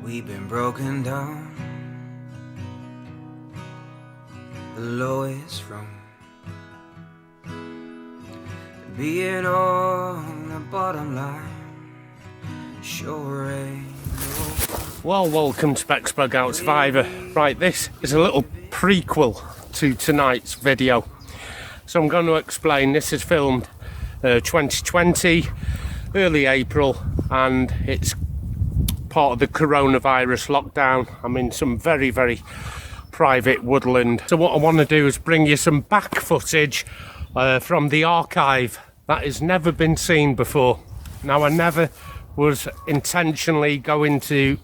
We've been broken down, the lowest rung, being on the bottom line, sure ain't no. Well, welcome to bexbugoutsurvivor. Right, this is a little prequel to tonight's video. So I'm going to explain, this is filmed 2020, early April, and it's part of the coronavirus lockdown. I'm in some very private woodland. So what I want to do is bring you some back footage from the archive that has never been seen before. Now, I never was intentionally going to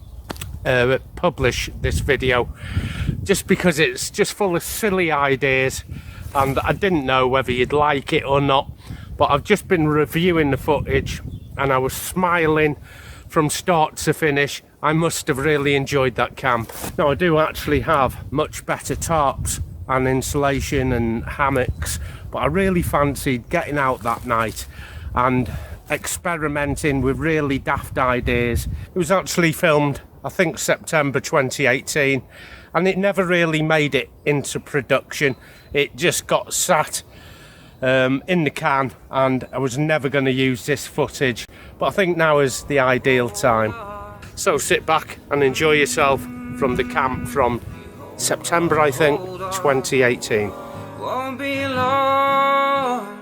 publish this video just because it's just full of silly ideas and I didn't know whether you'd like it or not, but I've just been reviewing the footage and I was smiling from start to finish. I must have really enjoyed that camp. Now, I do actually have much better tarps and insulation and hammocks, but I really fancied getting out that night and experimenting with really daft ideas. It was actually filmed, I think, September 2018, and it never really made it into production. It just got sat in the can, and I was never going to use this footage, but I think now is the ideal time. So sit back and enjoy yourself from the camp from September, I think, 2018. Won't be long,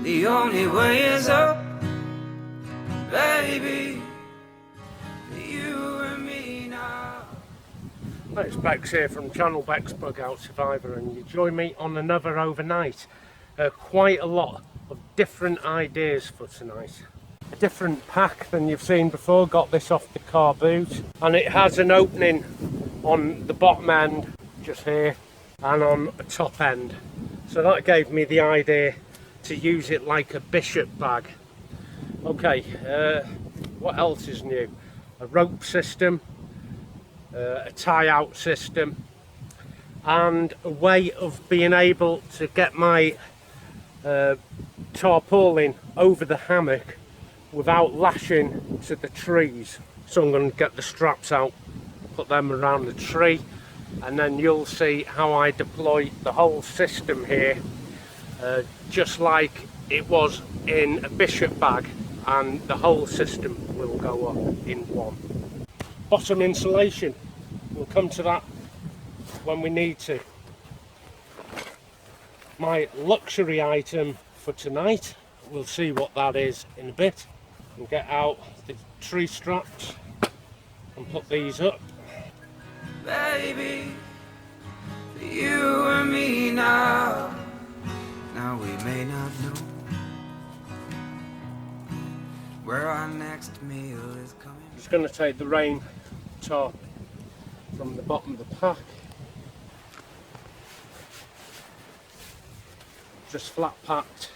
the only way is up, baby, you and me now. It's Bex here from channel bexbugoutsurvivor, and you join me on another overnight. Quite a lot of different ideas for tonight. A different pack than you've seen before. Got this off the car boot, and it has an opening on the bottom end just here and on the top end, so that gave me the idea to use it like a bishop bag. Okay, what else is new? A rope system, a tie-out system, and a way of being able to get my tarpaulin over the hammock without lashing to the trees. So I'm going to get the straps out, put them around the tree, and then you'll see how I deploy the whole system here, just like it was in a bishop bag, and the whole system will go up in one. Bottom insulation, we'll come to that when we need to. My luxury item for tonight, we'll see what that is in a bit. We'll get out the tree straps and put these up. Baby, for you and me now. Now we may not know where our next meal is coming. Just going to take the rain tarp from the bottom of the pack. Just flat packed,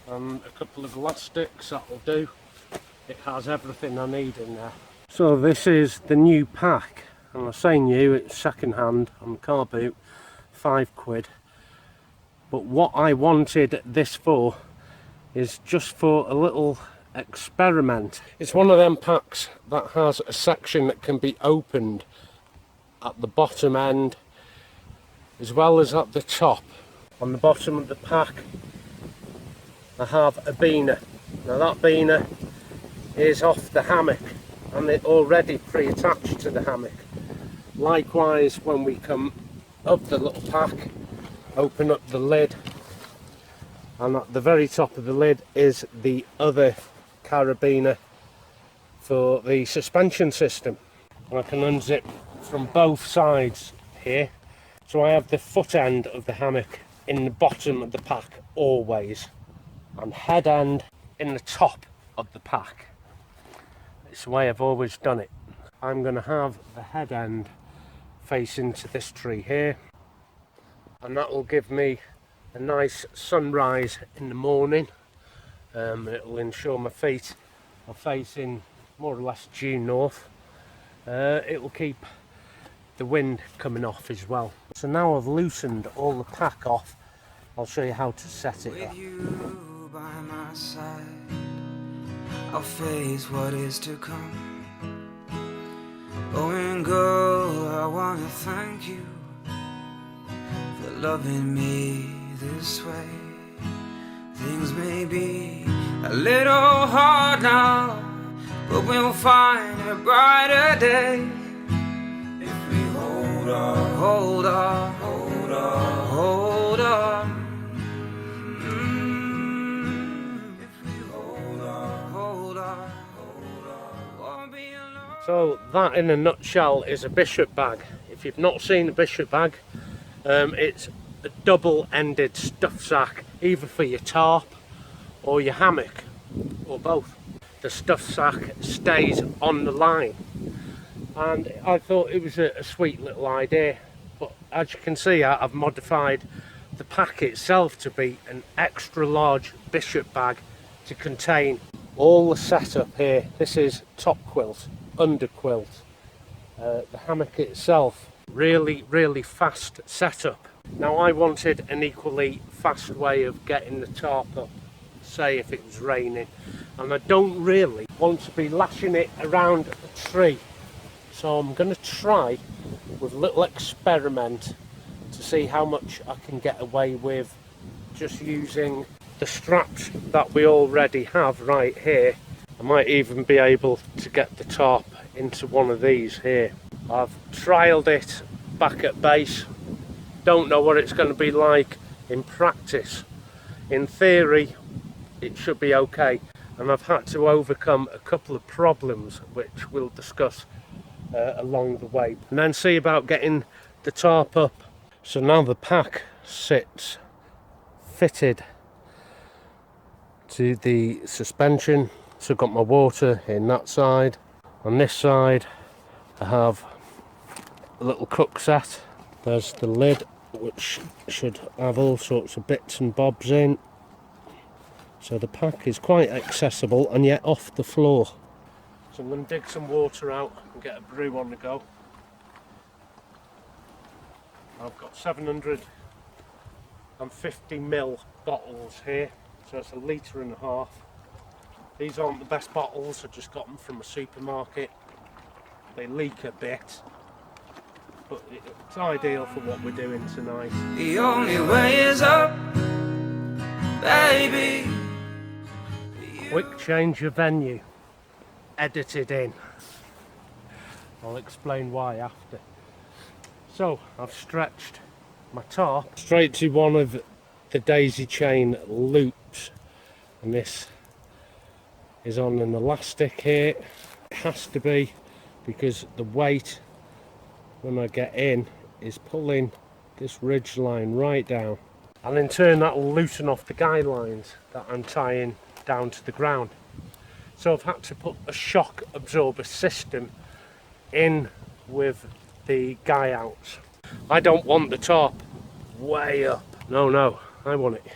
and a couple of elastics, that'll do. It has everything I need in there. So this is the new pack, and I say new, it's second hand on the car boot, £5. But what I wanted this for is just for a little experiment. It's one of them packs that has a section that can be opened at the bottom end as well as at the top. On the bottom of the pack I have a beaner. Now that beaner is off the hammock and it's already pre-attached to the hammock. Likewise, when we come up the little pack, open up the lid, and at the very top of the lid is the other carabiner for the suspension system. And I can unzip from both sides here, so I have the foot end of the hammock in the bottom of the pack always, and head end in the top of the pack. It's the way I've always done it. I'm going to have the head end facing to this tree here, and that will give me a nice sunrise in the morning. It will ensure my feet are facing more or less due north. It will keep the wind coming off as well. So now I've loosened all the pack off, I'll show you how to set it up. With you by my side, I'll face what is to come. Oh, and girl, I wanna thank you for loving me this way. Things may be a little hard now, but we'll find a brighter day if we hold on, hold on, hold on, hold on. If we hold on, hold on, hold on, won't be alone. So that in a nutshell is a bishop bag. If you've not seen a bishop bag, it's a double-ended stuff sack, either for your tarp or your hammock, or both. The stuff sack stays on the line, and I thought it was a sweet little idea, but as you can see, I've modified the pack itself to be an extra large bishop bag to contain all the setup here. This is top quilt, under quilt, the hammock itself, really fast setup. Now I wanted an equally fast way of getting the tarp up, say if it was raining, and I don't really want to be lashing it around a tree, so I'm going to try with a little experiment to see how much I can get away with just using the straps that we already have right here. I might even be able to get the tarp into one of these here. I've trialed it back at base, don't know what it's going to be like in practice. In theory it should be okay, and I've had to overcome a couple of problems which we'll discuss along the way, and then see about getting the tarp up. So now the pack sits fitted to the suspension, so I've got my water in that side. On this side I have a little cook set. There's the lid, which should have all sorts of bits and bobs in. So the pack is quite accessible and yet off the floor. So I'm going to dig some water out and get a brew on the go. I've got 750ml bottles here, so it's 1.5 litres. These aren't the best bottles, I just got them from a supermarket. They leak a bit, but it's ideal for what we're doing tonight. The only way is up, baby. Quick change of venue, edited in. I'll explain why after. So I've stretched my tarp straight to one of the daisy chain loops, and this is on an elastic here. It has to be, because the weight when I get in is pulling this ridge line right down, and in turn that will loosen off the guy lines that I'm tying down to the ground. So I've had to put a shock absorber system in with the guy outs. I don't want the tarp way up, no, I want it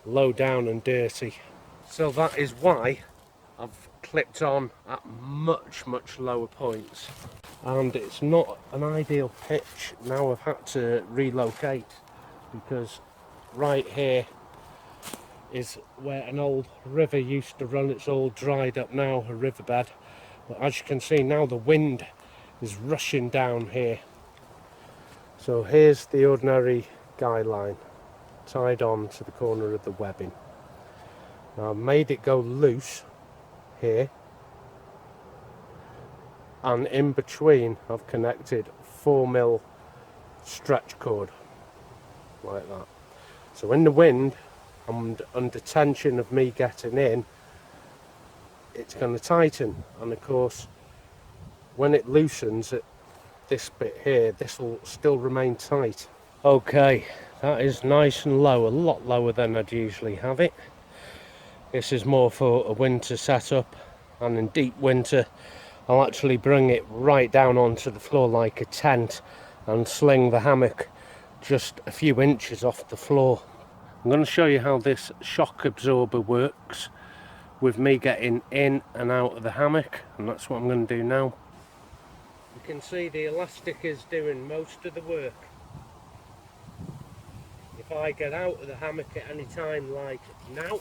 low down and dirty. So that is why I've clipped on at much lower points, and it's not an ideal pitch. Now I've had to relocate, because right here is where an old river used to run. It's all dried up now, a riverbed, but as you can see now the wind is rushing down here. So here's the ordinary guy line tied on to the corner of the webbing. Now I've made it go loose here, and in between I've connected 4mm stretch cord like that. So in the wind and under tension of me getting in, it's going to tighten, and of course when it loosens at this bit here, this will still remain tight. Okay, that is nice and low, a lot lower than I'd usually have it. This is more for a winter setup, and in deep winter I'll actually bring it right down onto the floor like a tent and sling the hammock just a few inches off the floor. I'm going to show you how this shock absorber works with me getting in and out of the hammock, and that's what I'm going to do now. You can see the elastic is doing most of the work. If I get out of the hammock at any time like now,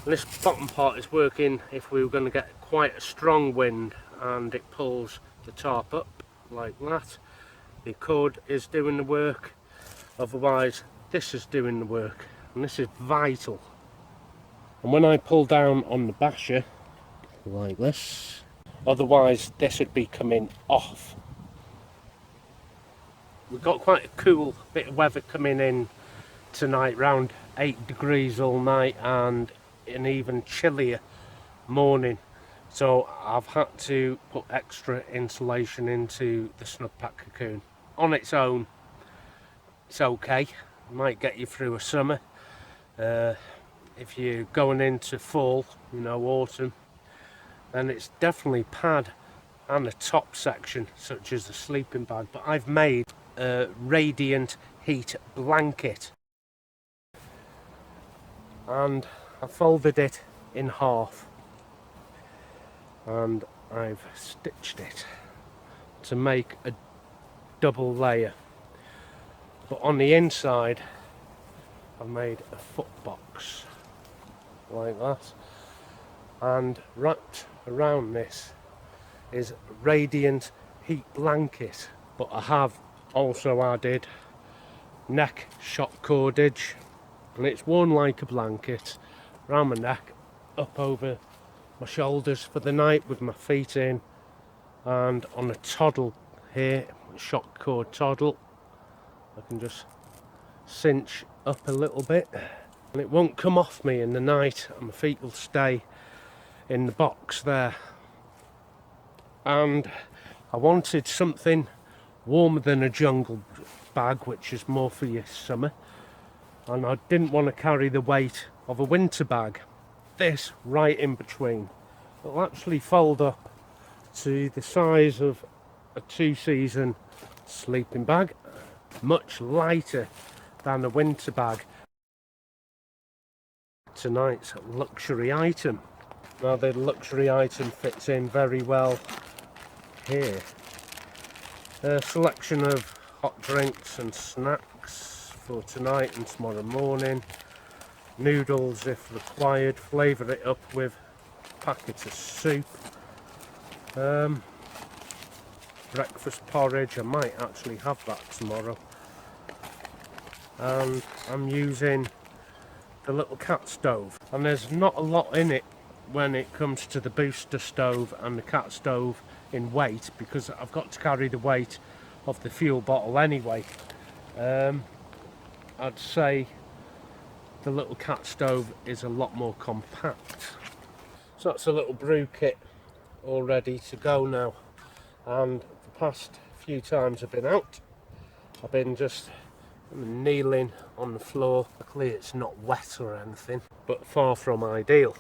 this bottom part is working if we were going to get quite a strong wind and it pulls the tarp up like that. The cord is doing the work, otherwise this is doing the work, and this is vital. And when I pull down on the basher like this, otherwise this would be coming off. We've got quite a cool bit of weather coming in tonight, round 8 degrees all night and an even chillier morning, so I've had to put extra insulation into the snug pack cocoon. On its own it's okay, it might get you through a summer. If you're going into fall, you know, autumn, then it's definitely pad and the top section such as the sleeping bag. But I've made a radiant heat blanket and I folded it in half and I've stitched it to make a double layer, but on the inside I've made a foot box like that, and wrapped around this is radiant heat blanket, but I have also added neck shock cordage, and it's worn like a blanket around my neck, up over my shoulders for the night with my feet in, and on a toddle here, shock cord toddle, I can just cinch up a little bit and it won't come off me in the night, and my feet will stay in the box there. And I wanted something warmer than a jungle bag, which is more for your summer, and I didn't want to carry the weight of a winter bag. This right in between, it'll actually fold up to the size of a 2-season sleeping bag, much lighter than a winter bag. Tonight's luxury item. Now the luxury item fits in very well here. A selection of hot drinks and snacks for tonight and tomorrow morning. Noodles if required. Flavour it up with packets of soup. Breakfast porridge, I might actually have that tomorrow. And I'm using the little cat stove, and there's not a lot in it when it comes to the booster stove and the cat stove in weight, because I've got to carry the weight of the fuel bottle anyway. I'd say the little cat stove is a lot more compact. So that's a little brew kit all ready to go now, and the past few times I've been out, I've been just kneeling on the floor. Luckily it's not wet or anything, but far from ideal.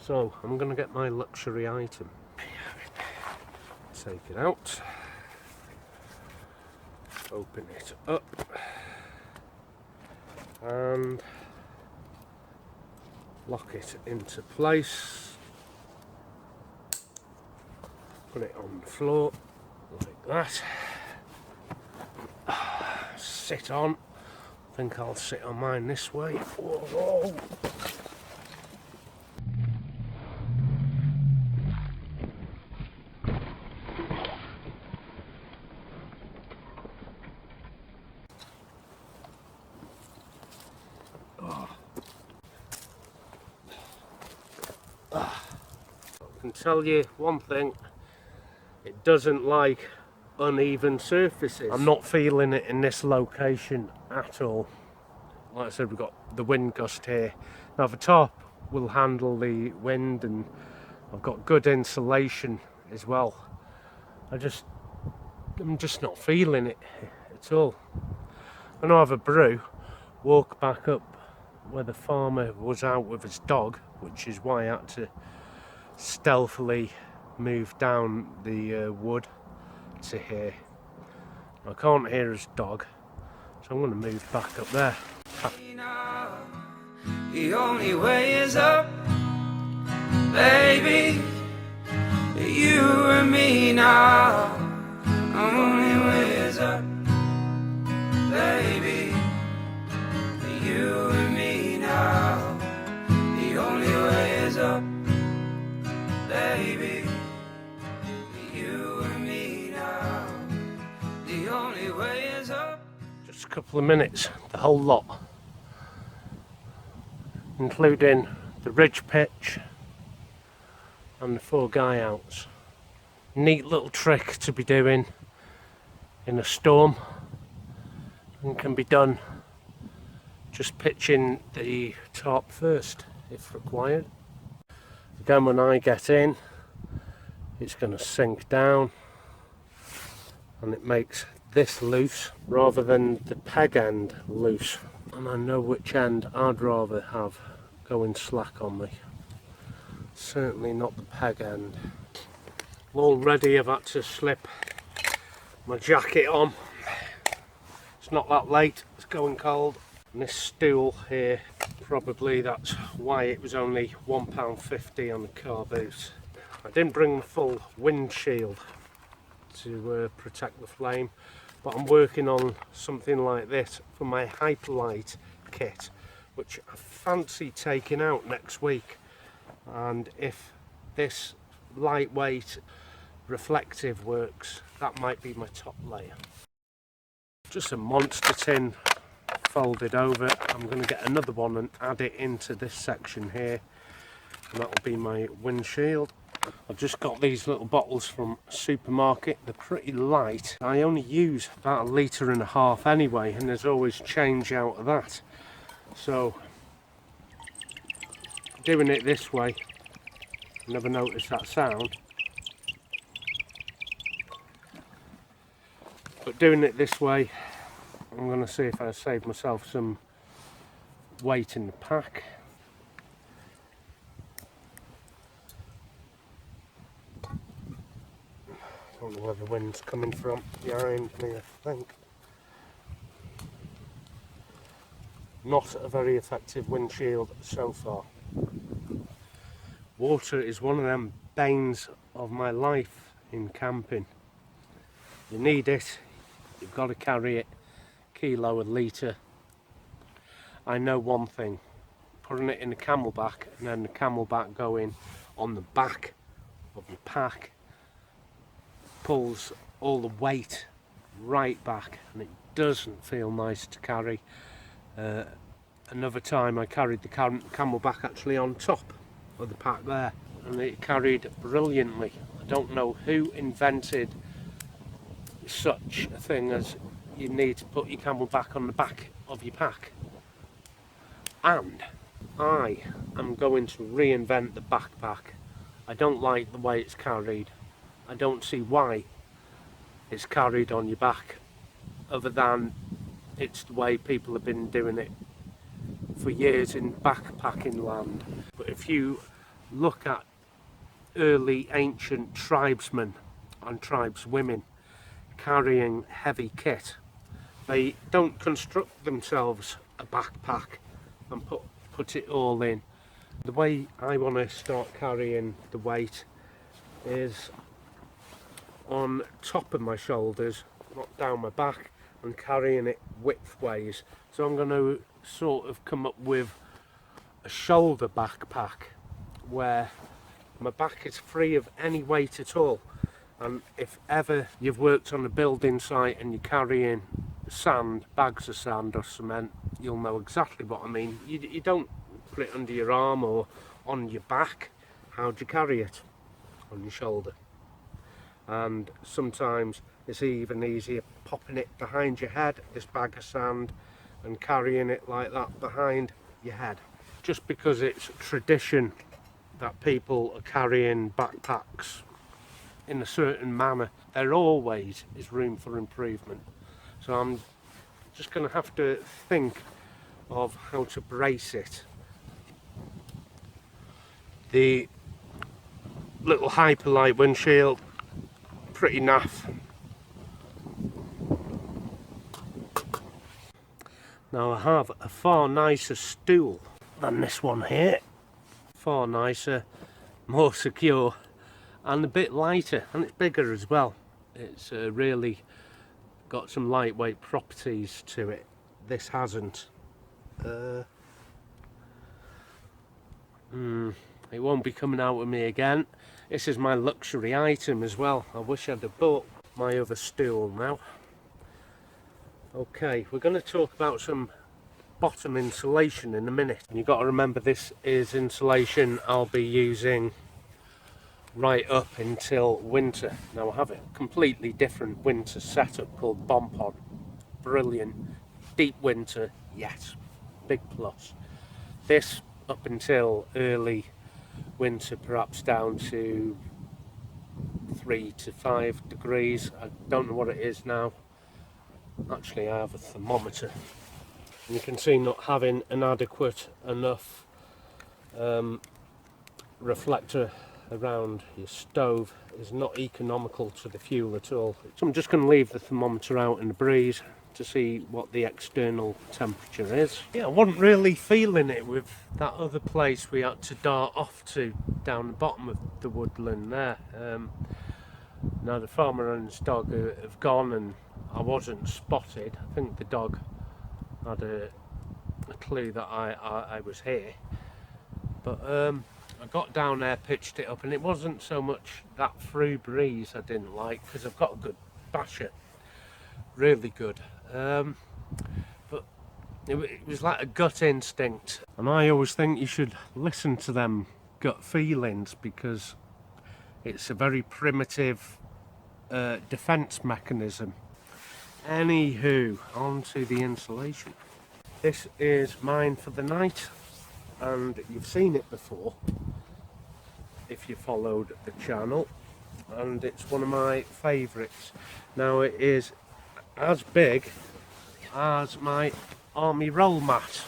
So I'm going to get my luxury item, take it out, open it up, and lock it into place. Put it on the floor like that. Sit on. I think I'll sit on mine this way. Whoa. I can tell you one thing, it doesn't like uneven surfaces. I'm not feeling it in this location at all. Like I said, we've got the wind gust here. Now the tarp will handle the wind, and I've got good insulation as well. I'm just not feeling it at all. I'm gonna have a brew, walk back up where the farmer was out with his dog, which is why I had to stealthily move down the wood to here. I can't hear his dog, so I'm going to move back up there. The only way is up, baby. You and me now. The only way is up, baby. You and me now. The only way is up, baby. you and me now. The only way is up. Just a couple of minutes, the whole lot, including the ridge pitch and the 4 guy outs. Neat little trick to be doing in a storm, and can be done just pitching the tarp first if required. Then when I get in, it's going to sink down and it makes this loose rather than the peg end loose, and I know which end I'd rather have going slack on me. Certainly not the peg end. Already I've had to slip my jacket on. It's not that late, it's going cold. And this stool here, probably that's why it was only £1.50 on the car boot. I didn't bring the full windshield to protect the flame, but I'm working on something like this for my Hyperlight kit, which I fancy taking out next week. And if this lightweight reflective works, that might be my top layer. Just a monster tin folded over. I'm going to get another one and add it into this section here, and that'll be my windshield. I've just got these little bottles from a supermarket. They're pretty light. I only use about 1.5 litres anyway, and there's always change out of that. So doing it this way, never noticed that sound, but doing it this way, I'm going to see if I save myself some weight in the pack. I don't know where the wind's coming from behind me, I think. Not a very effective windshield so far. Water is one of them banes of my life in camping. You need it, you've got to carry it, kilo a litre. I know one thing, putting it in the camelback and then the camelback going on the back of your pack pulls all the weight right back, and it doesn't feel nice to carry. Another time I carried the camelback actually on top of the pack there, and it carried brilliantly. I don't know who invented such a thing as you need to put your camelback on the back of your pack. And I am going to reinvent the backpack. I don't like the way it's carried. I don't see why it's carried on your back, other than it's the way people have been doing it for years in backpacking land. But if you look at early ancient tribesmen and tribeswomen carrying heavy kit, they don't construct themselves a backpack and put it all in. The way I want to start carrying the weight is on top of my shoulders, not down my back, and carrying it widthways. So I'm going to sort of come up with a shoulder backpack where my back is free of any weight at all. And if ever you've worked on a building site and you're carrying sand, bags of sand or cement, you'll know exactly what I mean. You don't put it under your arm or on your back. How do you carry it? On your shoulder. And sometimes it's even easier popping it behind your head, this bag of sand, and carrying it like that behind your head. Just because it's tradition that people are carrying backpacks in a certain manner, there always is room for improvement. So I'm just going to have to think of how to brace it. The little Hyperlight windshield, pretty naff. Now I have a far nicer stool than this one here. Far nicer, more secure, and a bit lighter, and it's bigger as well. It's really got some lightweight properties to it. This hasn't. It won't be coming out with me again. This is my luxury item as well. I wish I'd have bought my other stool now. Okay, we're going to talk about some bottom insulation in a minute. And you've got to remember, this is insulation I'll be using right up until winter. Now I have a completely different winter setup called Bomb Pod. Brilliant. Deep winter, yes. Big plus. This up until early winter, perhaps down to 3 to 5 degrees. I don't know what it is now. Actually, I have a thermometer. And you can see not having an adequate enough reflector around your stove is not economical to the fuel at all. So I'm just going to leave the thermometer out in the breeze to see what the external temperature is. Yeah, I wasn't really feeling it with that other place we had to dart off to down the bottom of the woodland there. Now the farmer and his dog have gone and I wasn't spotted. I think the dog had a clue that I was here, but I got down there, pitched it up, and it wasn't so much that through breeze I didn't like, because I've got a good basher, really good, but it was like a gut instinct, and I always think you should listen to them gut feelings, because it's a very primitive defense mechanism. Anywho, on to the insulation. This is mine for the night, and you've seen it before if you followed the channel, and it's one of my favourites. Now it is as big as my army roll mat.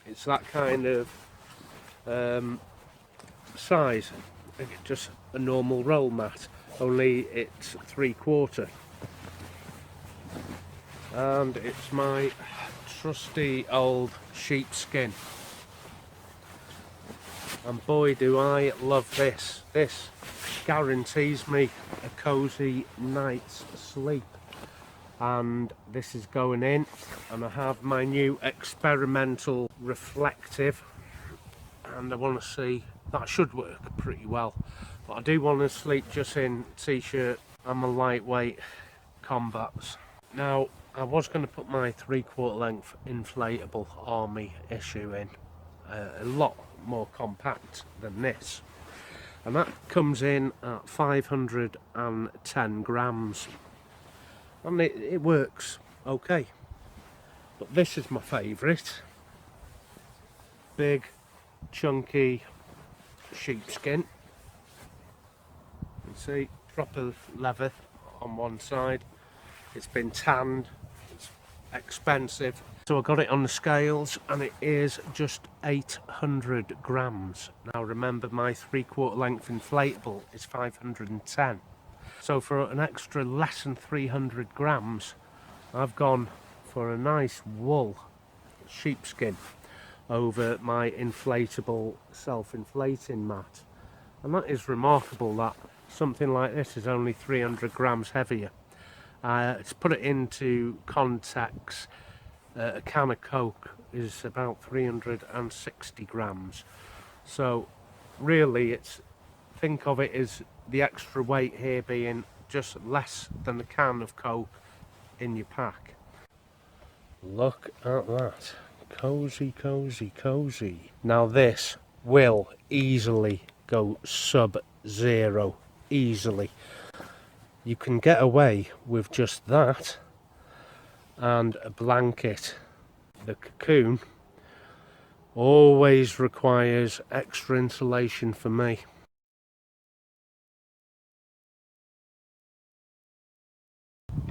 It's that kind of size, just a normal roll mat, only it's 3/4. And it's my trusty old sheepskin, and boy do I love this. This guarantees me a cosy night's sleep, and this is going in, and I have my new experimental reflective, and I want to see, that should work pretty well, but I do want to sleep just in t-shirt and my lightweight combats. Now I was going to put my 3/4 length inflatable army issue in, a lot more compact than this, and that comes in at 510 grams, and it works okay, but this is my favourite. Big chunky sheepskin, you can see proper leather on one side, it's been tanned, it's expensive, so I got it on the scales and it is just 800 grams. Now remember, my 3/4 length inflatable is 510, so for an extra less than 300 grams I've gone for a nice wool sheepskin over my inflatable self-inflating mat, and that is remarkable that something like this is only 300 grams heavier. To put it into context, a can of Coke is about 360 grams. So really, think of it as the extra weight here being just less than a can of Coke in your pack. Look at that. Cozy, cozy, cozy. Now this will easily go sub-zero. Easily. You can get away with just that and a blanket. The cocoon always requires extra insulation for me.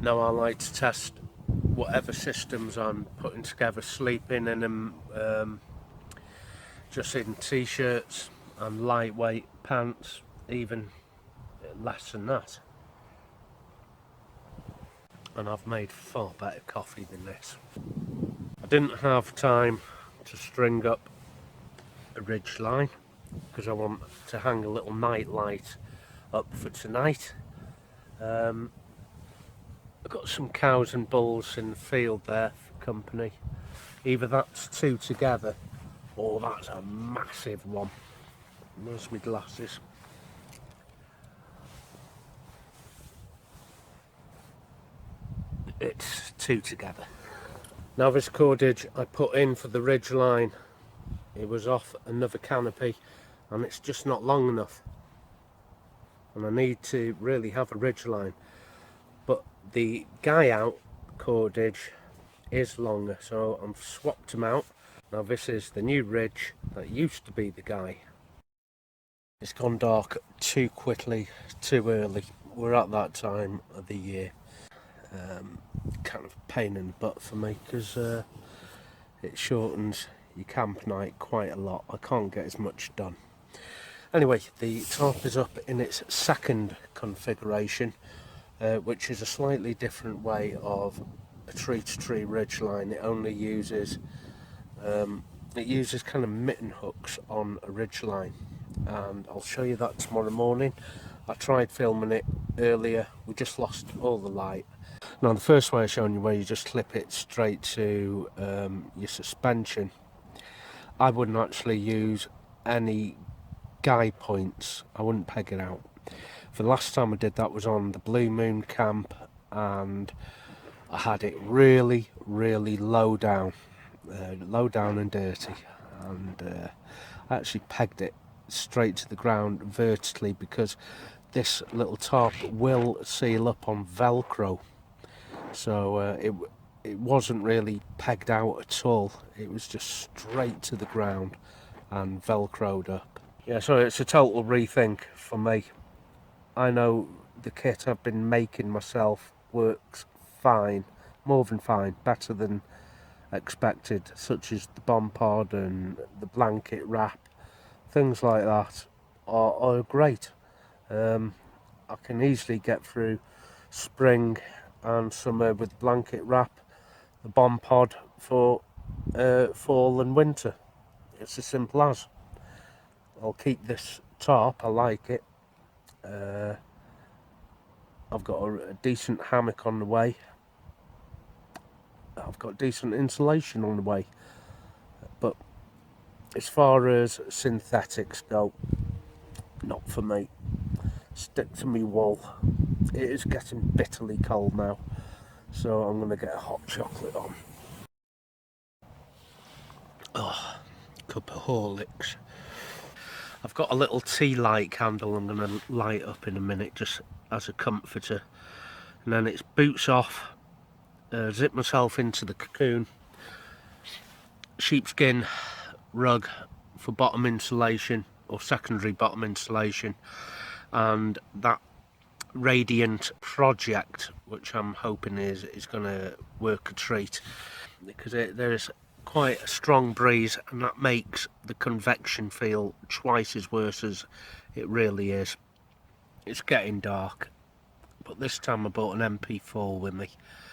Now I like to test whatever systems I'm putting together, sleeping in them just in t-shirts and lightweight pants, even less than that. And I've made far better coffee than this. I didn't have time to string up a ridge line because I want to hang a little night light up for tonight. I've got some cows and bulls in the field there for company. Either that's 2 together or that's a massive one. Where's my glasses? it's two together. Now this cordage I put in for the ridge line, it was off another canopy and it's just not long enough, and I need to really have a ridge line, but the guy out cordage is longer, so I've swapped them out. Now this is the new ridge that used to be the guy. It's gone dark too quickly, too early. We're at that time of the year. Kind of a pain in the butt for me because it shortens your camp night quite a lot. I can't get as much done. Anyway, the tarp is up in its second configuration, which is a slightly different way of a tree-to-tree ridge line. It only uses kind of mitten hooks on a ridge line, and I'll show you that tomorrow morning. I tried filming it earlier, we just lost all the light. Now the first way I've shown you, where you just clip it straight to your suspension, I wouldn't actually use any guy points, I wouldn't peg it out. For the last time I did that was on the Blue Moon camp, and I had it really low down and dirty, and I actually pegged it straight to the ground vertically because this little tarp will seal up on Velcro, so it wasn't really pegged out at all. It was just straight to the ground and Velcroed up. Yeah, so it's a total rethink for me. I know the kit I've been making myself works fine, more than fine, better than expected, such as the bomb pod and the blanket wrap. Things like that are great. I can easily get through spring and summer with blanket wrap, the bomb pod for fall and winter. It's as simple as. I'll keep this tarp, I like it. I've got a decent hammock on the way. I've got decent insulation on the way. But as far as synthetics go, not for me. Stick to me wool. It is getting bitterly cold now, so I'm going to get a hot chocolate on. Oh, cup of Horlicks. I've got a little tea light candle I'm going to light up in a minute, just as a comforter, and then it's boots off, zip myself into the cocoon, sheepskin rug for bottom insulation or secondary bottom insulation, and that Radiant project, which I'm hoping is going to work a treat, because there's quite a strong breeze and that makes the convection feel twice as worse as it really is. It's getting dark, but this time I bought an MP4 with me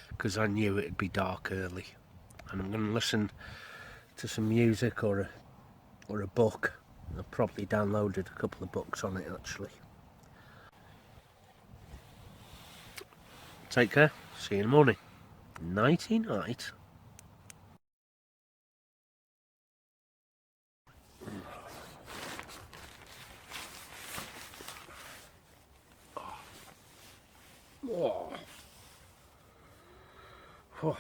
because I knew it'd be dark early, and I'm going to listen to some music or a book. I've probably downloaded a couple of books on it actually. Take care, see you in the morning. Nighty night. Oh. Oh.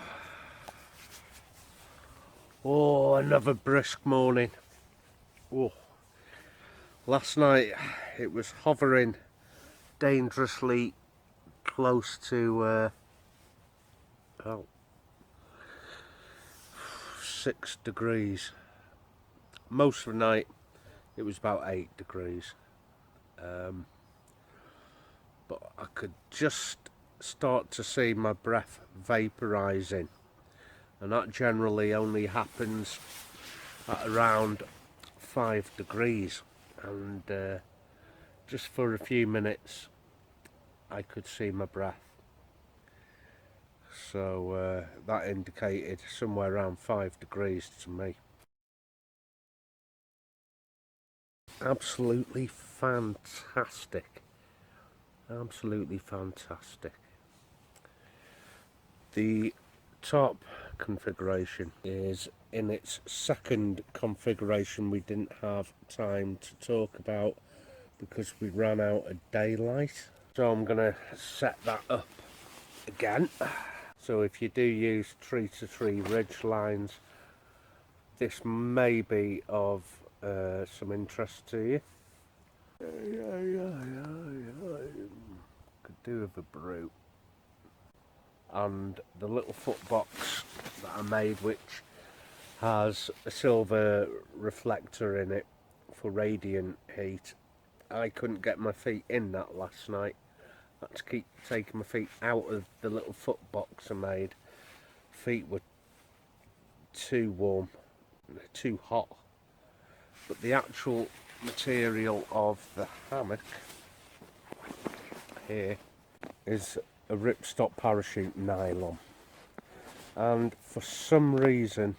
Oh, another brisk morning. Oh. Last night it was hovering dangerously close to 6 degrees. Most of the night it was about 8 degrees, but I could just start to see my breath vaporizing, and that generally only happens at around 5 degrees, and just for a few minutes I could see my breath. So that indicated somewhere around 5 degrees to me. Absolutely fantastic. Absolutely fantastic. The top configuration is in its second configuration. We didn't have time to talk about because we ran out of daylight. So I'm going to set that up again. So if you do use tree to tree ridge lines, this may be of some interest to you. Could do with a brew. And the little foot box that I made, which has a silver reflector in it for radiant heat. I couldn't get my feet in that last night. I had to keep taking my feet out of the little foot box I made. Feet were too warm, too hot. But the actual material of the hammock here is a ripstop parachute nylon, and for some reason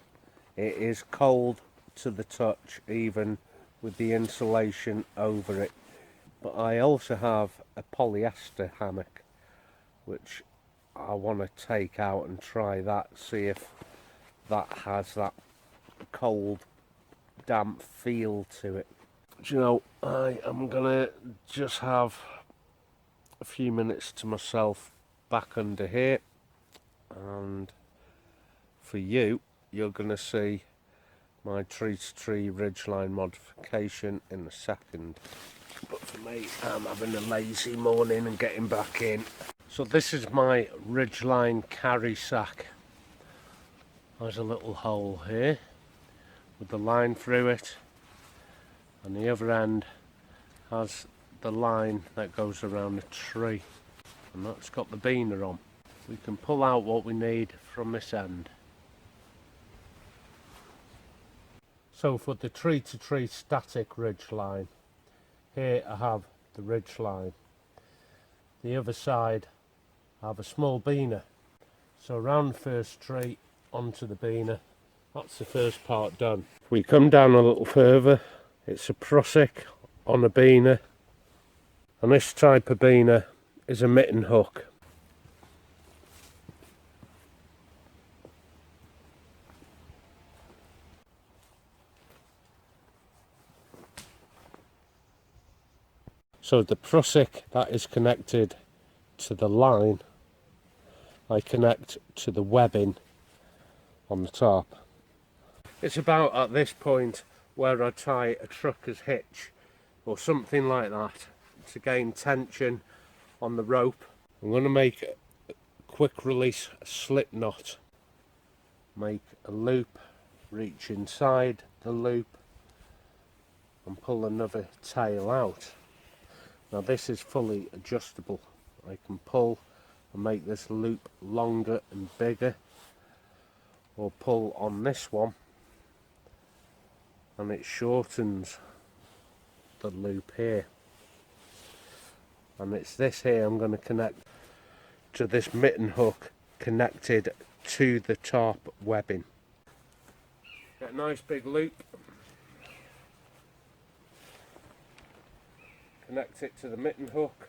it is cold to the touch even with the insulation over it. But I also have a polyester hammock which I want to take out and try that, see if that has that cold damp feel to it. Do you know, I am gonna just have a few minutes to myself back under here, and for you, you're gonna see my tree to tree ridgeline modification in a second. But for me, I'm having a lazy morning and getting back in. So this is my ridgeline carry sack. There's a little hole here with the line through it, and the other end has the line that goes around the tree, and that's got the beaner on. We can pull out what we need from this end. So for the tree to tree static ridge line, here I have the ridge line. The other side I have a small beaner. So around the first tree onto the beaner, that's the first part done. If we come down a little further, it's a prusik on a beaner, and this type of beaner is a mitten hook. So the prusik that is connected to the line, I connect to the webbing on the tarp. It's about at this point where I tie a trucker's hitch or something like that to gain tension on the rope. I'm going to make a quick release slip knot. Make a loop, reach inside the loop and pull another tail out. Now this is fully adjustable. I can pull and make this loop longer and bigger, or pull on this one and it shortens the loop here. And it's this here I'm going to connect to this mitten hook connected to the tarp webbing. Get a nice big loop, connect it to the mitten hook.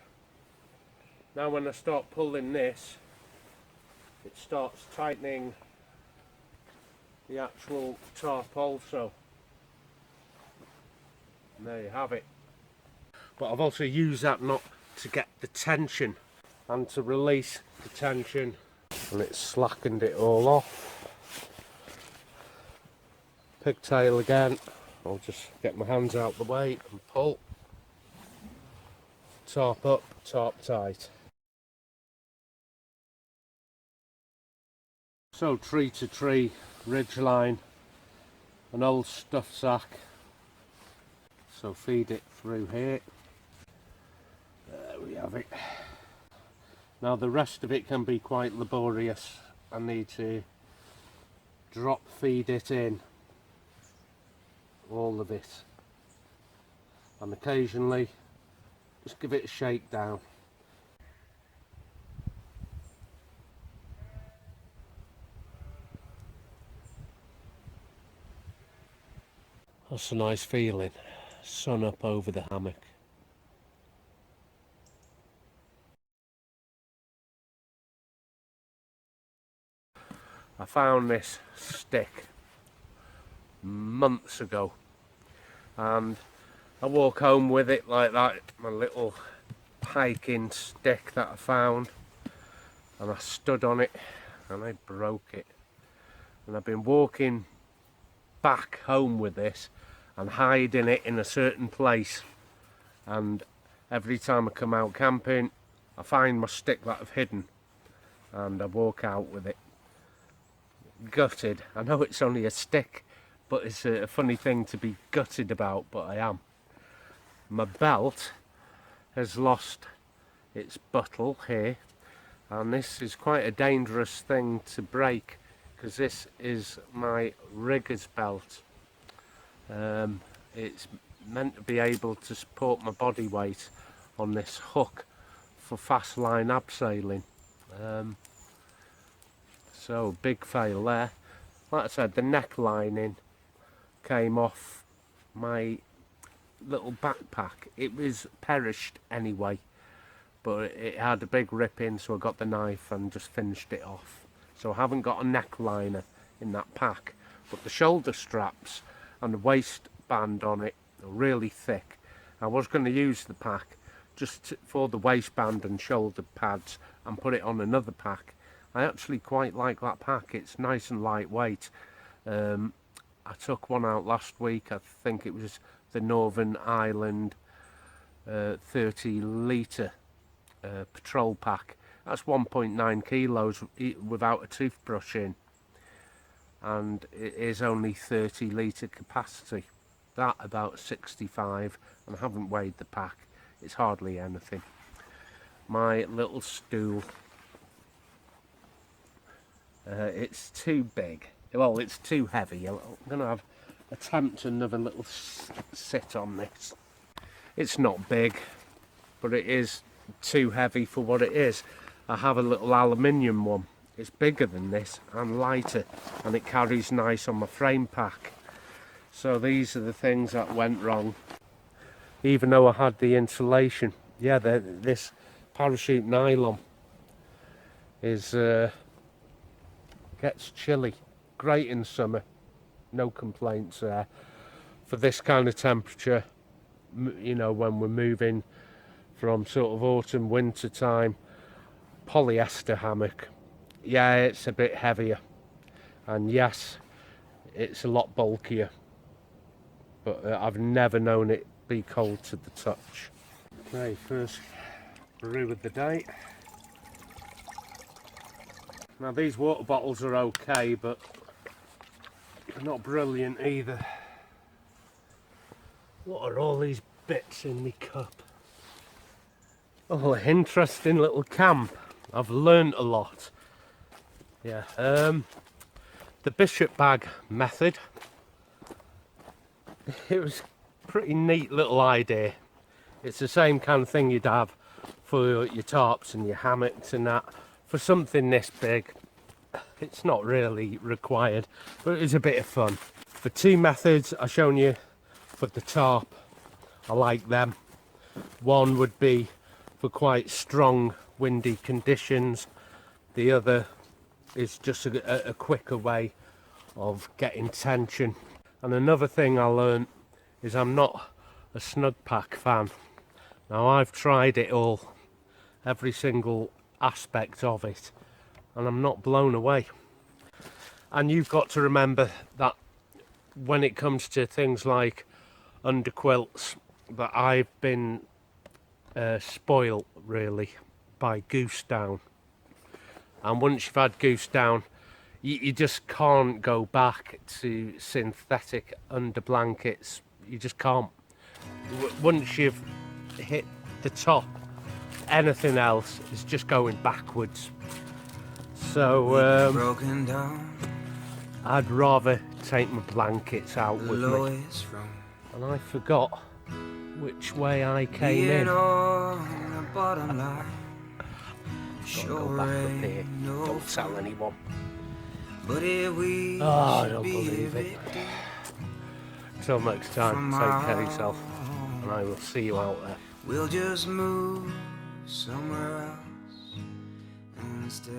Now when I start pulling this, it starts tightening the actual tarp also. And there you have it. But I've also used that knot to get the tension and to release the tension, and it's slackened it all off. Pigtail again, I'll just get my hands out the way and pull. Tarp up, tarp tight. So tree to tree ridge line, an old stuff sack. So feed it through here. There we have it. Now the rest of it can be quite laborious. I need to drop feed it in, all of it, and occasionally just give it a shake down. That's a nice feeling. Sun up over the hammock. I found this stick months ago and I walk home with it like that, my little hiking stick that I found, and I stood on it and I broke it. And I've been walking back home with this and hiding it in a certain place, and every time I come out camping I find my stick that I've hidden and I walk out with it. Gutted. I know it's only a stick, but it's a funny thing to be gutted about, but I am. My belt has lost its buckle here, and this is quite a dangerous thing to break because this is my rigger's belt. It's meant to be able to support my body weight on this hook for fast line abseiling. So big fail there. Like I said, the neck lining came off my little backpack. It was perished anyway, but it had a big rip in, so I got the knife and just finished it off. So I haven't got a neck liner in that pack, but the shoulder straps and the waistband on it are really thick. I was going to use the pack just for the waistband and shoulder pads and put it on another pack. I actually quite like that pack. It's nice and lightweight. I took one out last week. I think it was the Northern Ireland 30 litre patrol pack. That's 1.9 kilos without a toothbrush in, and it is only 30 litre capacity. That about 65, and I haven't weighed the pack. It's hardly anything. My little stool, it's too big. Well, it's too heavy. I'm going to attempt another little sit on this. It's not big, but it is too heavy for what it is. I have a little aluminium one. It's bigger than this and lighter, and it carries nice on my frame pack. So these are the things that went wrong. Even though I had the insulation, yeah, this parachute nylon is gets chilly. Great in summer, no complaints there. For this kind of temperature, you know, when we're moving from sort of autumn winter time, polyester hammock, yeah, it's a bit heavier, and yes, it's a lot bulkier, but I've never known it be cold to the touch. Okay, first brew of the day. Now these water bottles are okay, but they're not brilliant either. What are all these bits in my cup? Oh, interesting little camp. I've learnt a lot. Yeah, the bishop bag method. It was a pretty neat little idea. It's the same kind of thing you'd have for your tarps and your hammocks and that. For something this big, it's not really required, but it's a bit of fun. The two methods I've shown you for the tarp, I like them. One would be for quite strong windy conditions. The other is just a quicker way of getting tension. And another thing I learned is I'm not a snug pack fan. Now I've tried it all, every single aspect of it, and I'm not blown away. And you've got to remember that when it comes to things like under quilts, that I've been spoilt really by Goose Down, and once you've had Goose Down, you just can't go back to synthetic under blankets. You just can't. Once you've hit the top, anything else is just going backwards. So broken down, I'd rather take my blankets out with me. And I forgot which way I came in. Gotta go back up here. Don't tell anyone. Oh, I don't believe it. Till next time, take care of yourself, and I will see you out there. We'll just move somewhere else and still